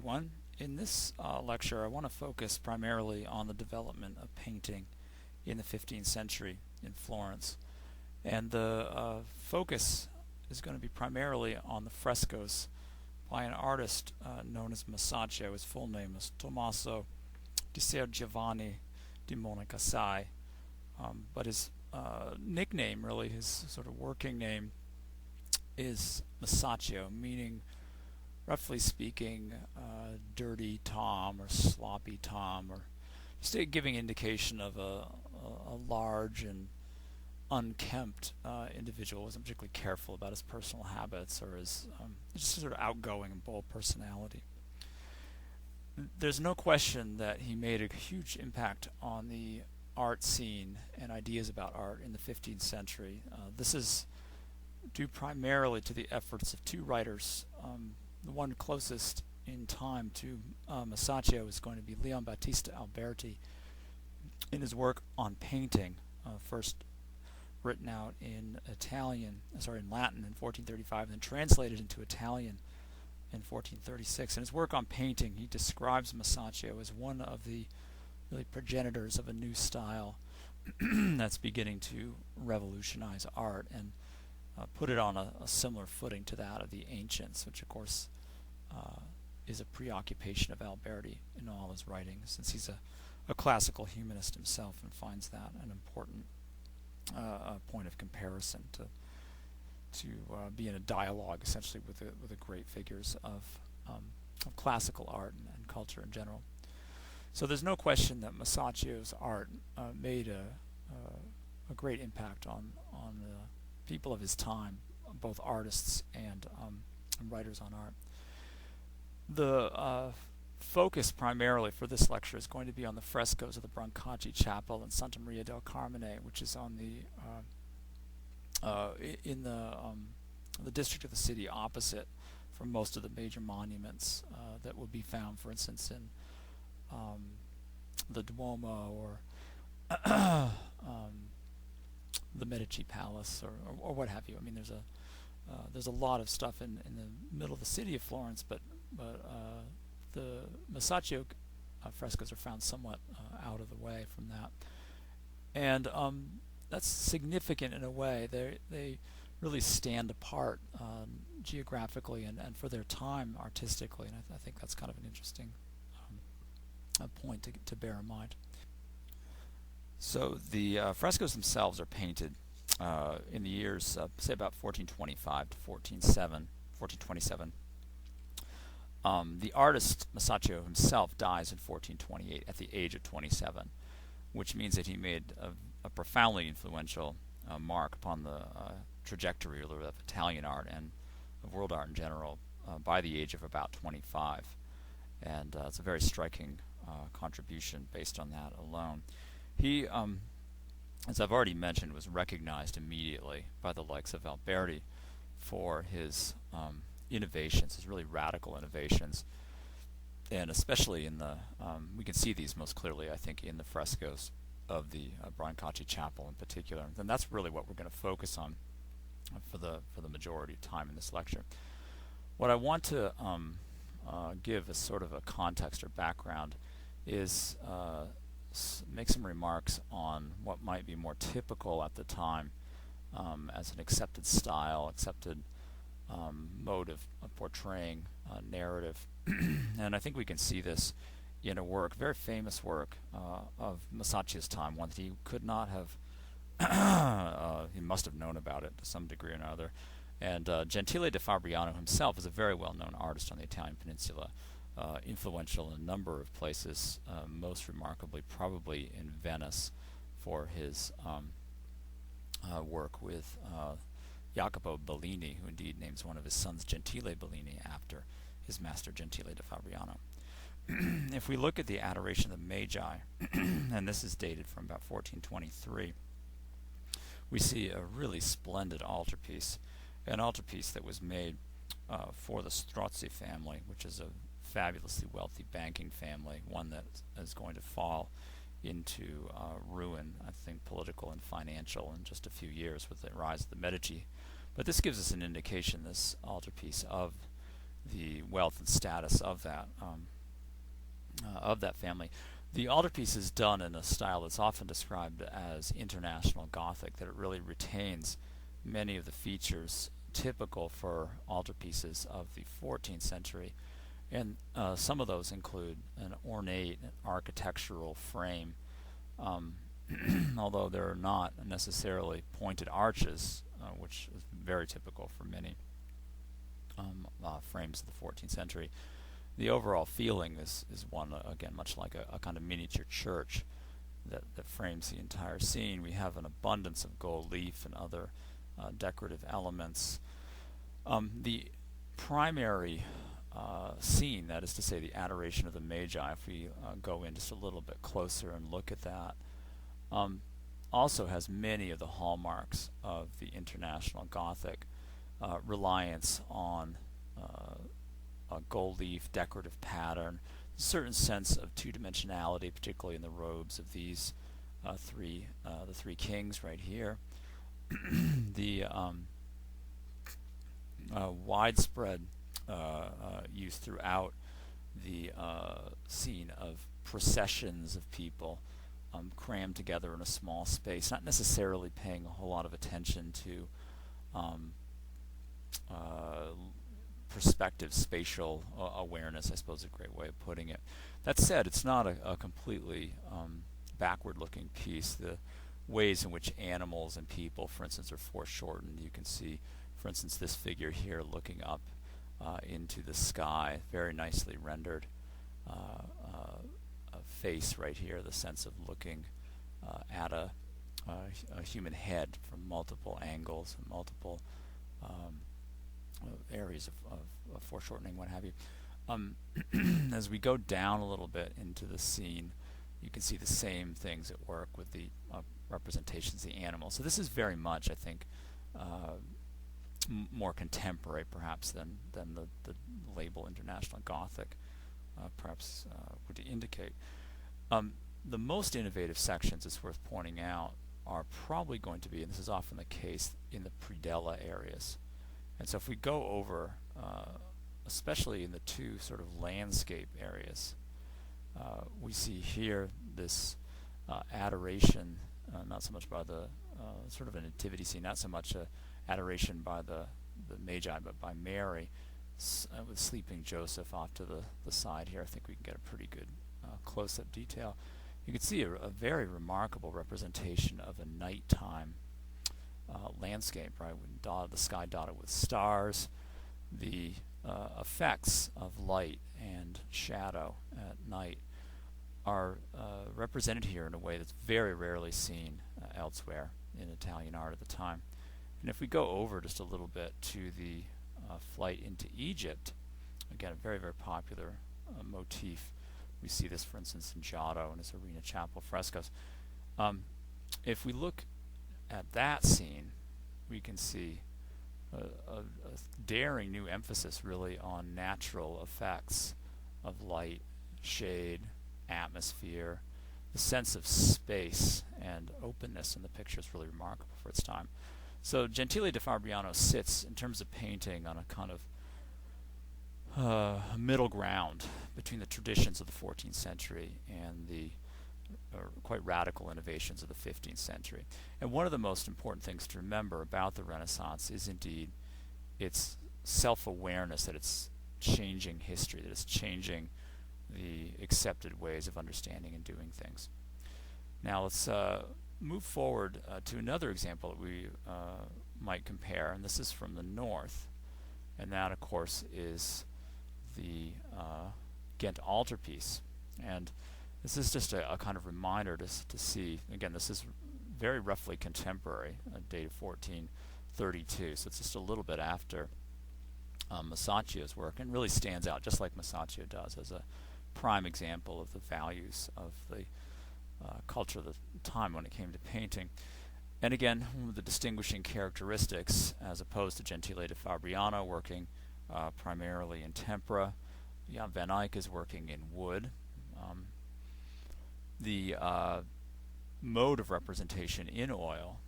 everyone. In this lecture, I want to focus primarily on the development of painting in the 15th century in Florence. And the focus is going to be primarily on the frescoes by an artist known as Masaccio. His full name is Tommaso di Ser Giovanni di Monacassai. But his nickname, really, his sort of working name, is Masaccio, meaning, roughly speaking, dirty Tom or sloppy Tom, or just giving indication of a large and unkempt individual. Wasn't particularly careful about his personal habits or his just sort of outgoing and bold personality. There's no question that he made a huge impact on the art scene and ideas about art in the 15th century. This is due primarily to the efforts of two writers. The one closest in time to Masaccio is going to be Battista Alberti in his work on painting, first written out in Latin in 1435, then translated into Italian in 1436. In his work on painting, he describes Masaccio as one of the really progenitors of a new style that's beginning to revolutionize art and put it on a similar footing to that of the ancients, which of course is a preoccupation of Alberti in all his writings, since he's a classical humanist himself and finds that an important point of comparison to be in a dialogue essentially with the great figures of classical art and culture in general. So there's no question that Masaccio's art made a great impact on the people of his time, both artists and writers on art. The focus primarily for this lecture is going to be on the frescoes of the Brancacci chapel in Santa Maria del Carmine, which is on in the district of the city opposite from most of the major monuments that will be found, for instance, in the Duomo or the Medici Palace or what have you. I mean, there's a lot of stuff in the middle of the city of Florence, but the Masaccio frescoes are found somewhat out of the way from that, and that's significant in a way. They really stand apart geographically and for their time artistically, and I think that's kind of an interesting point to bear in mind. So the frescoes themselves are painted in the years, say about 1425 to 1427. The artist Masaccio himself dies in 1428 at the age of 27, which means that he made a profoundly influential mark upon the trajectory of Italian art and of world art in general by the age of about 25. And it's a very striking contribution based on that alone. He, as I've already mentioned, was recognized immediately by the likes of Alberti for his innovations, his really radical innovations, and especially in the we can see these most clearly, I think, in the frescoes of the Brancacci chapel in particular. And that's really what we're going to focus on for the majority of time in this lecture. What I want to give as sort of a context or background is make some remarks on what might be more typical at the time as an accepted style, accepted mode of portraying narrative. And I think we can see this in a work, very famous work of Masaccio's time, one that he could not have he must have known about it to some degree or another. And Gentile da Fabriano himself is a very well-known artist on the Italian peninsula, influential in a number of places, most remarkably probably in Venice for his work with Jacopo Bellini, who indeed names one of his sons Gentile Bellini after his master Gentile da Fabriano. If we look at the Adoration of the Magi, and this is dated from about 1423, we see a really splendid altarpiece, an altarpiece that was made for the Strozzi family, which is a fabulously wealthy banking family, one that is going to fall into ruin, I think, political and financial in just a few years with the rise of the Medici. But this gives us an indication, this altarpiece, of the wealth and status of that family. The altarpiece is done in a style that's often described as international Gothic, that it really retains many of the features typical for altarpieces of the 14th century, and some of those include an ornate architectural frame, although there are not necessarily pointed arches, which is very typical for many frames of the 14th century. The overall feeling is one, again, much like a kind of miniature church that frames the entire scene. We have an abundance of gold leaf and other decorative elements. The primary scene, that is to say the Adoration of the Magi, if we go in just a little bit closer and look at that, also has many of the hallmarks of the international Gothic, reliance on a gold leaf decorative pattern, a certain sense of two-dimensionality, particularly in the robes of these the three kings right here. The widespread use throughout the scene of processions of people crammed together in a small space, not necessarily paying a whole lot of attention to perspective, spatial awareness, I suppose is a great way of putting it. That said, it's not a completely backward-looking piece. The ways in which animals and people, for instance, are foreshortened. You can see, for instance, this figure here looking up into the sky, very nicely rendered. A face right here, the sense of looking at a human head from multiple angles and multiple areas of foreshortening, what have you. As we go down a little bit into the scene, you can see the same things at work with the representations of the animals. So this is very much, I think, more contemporary, perhaps, than the label International Gothic perhaps would indicate. The most innovative sections, it's worth pointing out, are probably going to be, and this is often the case, in the predella areas. And so if we go over, especially in the two sort of landscape areas, we see here this adoration, not so much by the sort of a nativity scene, not so much adoration by the Magi, but by Mary, with sleeping Joseph off to the side here. I think we can get a pretty good close-up detail. You can see a very remarkable representation of a nighttime landscape, right? The sky dotted with stars, the effects of light and shadow at night are represented here in a way that's very rarely seen elsewhere in Italian art at the time. And if we go over just a little bit to the flight into Egypt, again, a very, very popular motif. We see this, for instance, in Giotto and his Arena Chapel frescoes. If we look at that scene, we can see a daring new emphasis really on natural effects of light, shade, atmosphere. The sense of space and openness in the picture is really remarkable for its time. So Gentile da Fabriano sits, in terms of painting, on a kind of middle ground between the traditions of the 14th century and the quite radical innovations of the 15th century. And one of the most important things to remember about the Renaissance is indeed its self-awareness that it's changing history, that it's changing the accepted ways of understanding and doing things. Now let's move forward to another example that we might compare, and this is from the north, and that, of course, is the Ghent Altarpiece. And this is just a kind of reminder to see, again, this is very roughly contemporary, dated 1432, so it's just a little bit after Masaccio's work, and really stands out, just like Masaccio does, as a prime example of the values of the culture of the time when it came to painting. And again, one of the distinguishing characteristics, as opposed to Gentile da Fabriano working primarily in tempera, Jan van Eyck is working in wood. The mode of representation in oil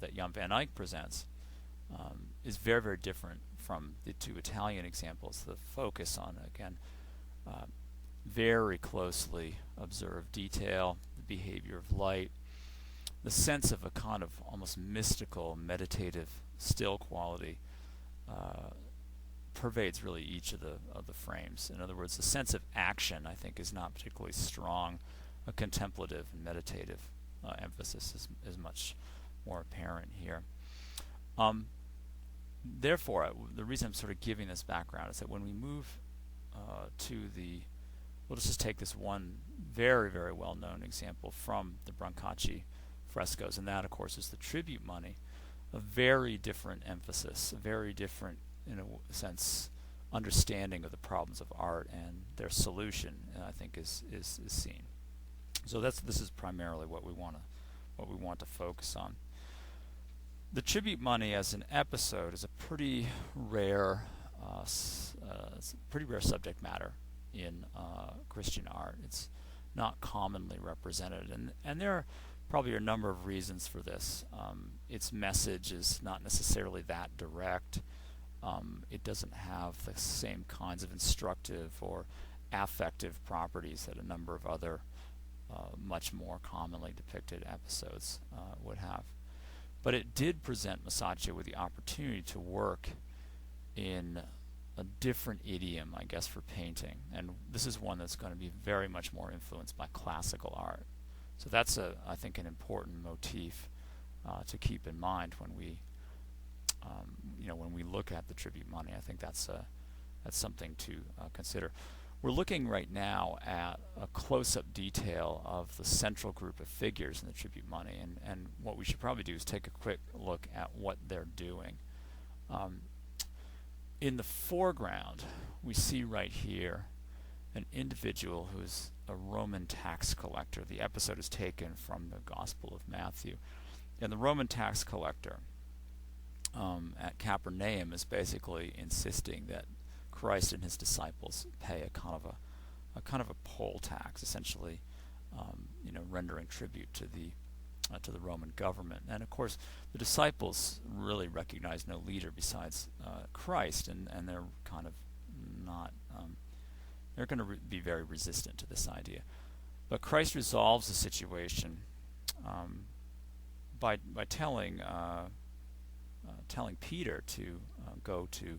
that Jan van Eyck presents is very, very different from the two Italian examples, the focus on, again, very closely observed detail, the behavior of light, the sense of a kind of almost mystical, meditative, still quality pervades really each of the frames. In other words, the sense of action, I think, is not particularly strong. A contemplative and meditative emphasis is much more apparent here. Therefore, the reason I'm sort of giving this background is that when we move to the, we'll just take this one very, very well-known example from the Brancacci frescoes, and that, of course, is the tribute money. A very different emphasis, a very different, in a sense, understanding of the problems of art and their solution, I think, is seen. So this is primarily what we want to focus on. The tribute money as an episode is a pretty rare subject matter in Christian art. It's not commonly represented, and there probably are a number of reasons for this. Its message is not necessarily that direct. It doesn't have the same kinds of instructive or affective properties that a number of other much more commonly depicted episodes would have. But it did present Masaccio with the opportunity to work in a different idiom, I guess, for painting. And this is one that's going to be very much more influenced by classical art. So that's, I think, an important motif to keep in mind when we, when we look at the tribute money. I think that's something to consider. We're looking right now at a close-up detail of the central group of figures in the tribute money, and what we should probably do is take a quick look at what they're doing. In the foreground, we see right here an individual who's a Roman tax collector. The episode is taken from the Gospel of Matthew. And the Roman tax collector at Capernaum is basically insisting that Christ and his disciples pay a kind of a poll tax, essentially, rendering tribute to the Roman government. And of course, the disciples really recognize no leader besides Christ, and they're kind of not. They're going to be very resistant to this idea. But Christ resolves the situation by telling Peter to go to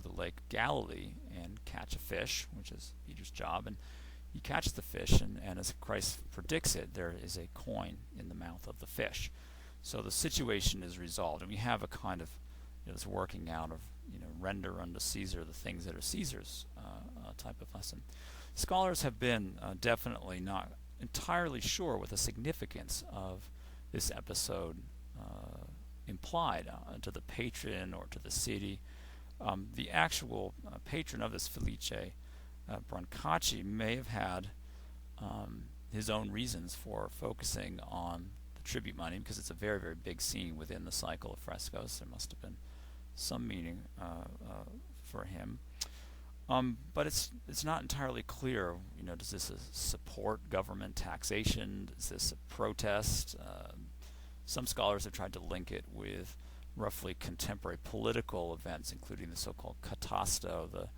the Lake Galilee and catch a fish, which is Peter's job, and he catches the fish, and as Christ predicts it, there is a coin in the mouth of the fish. So the situation is resolved, and we have a kind of this working out of render unto Caesar the things that are Caesar's type of lesson. Scholars have been definitely not entirely sure what the significance of this episode implied to the patron or to the city. The actual patron of this Felice, Brancacci, may have had his own reasons for focusing on the tribute money, because it's a very, very big scene within the cycle of frescoes. There must have been some meaning for him. But it's not entirely clear, does this support government taxation? Is this a protest? Some scholars have tried to link it with roughly contemporary political events, including the so-called catasto, the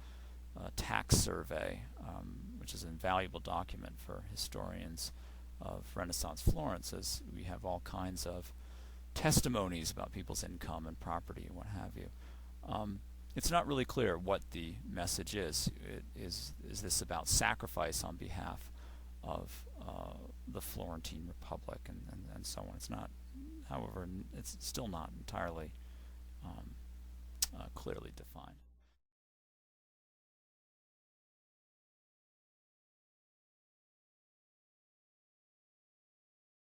tax survey, which is an invaluable document for historians of Renaissance Florence, as we have all kinds of testimonies about people's income and property and what have you. It's not really clear what the message is. Is this about sacrifice on behalf of the Florentine Republic and so on? It's not. However, it's still not entirely clearly defined.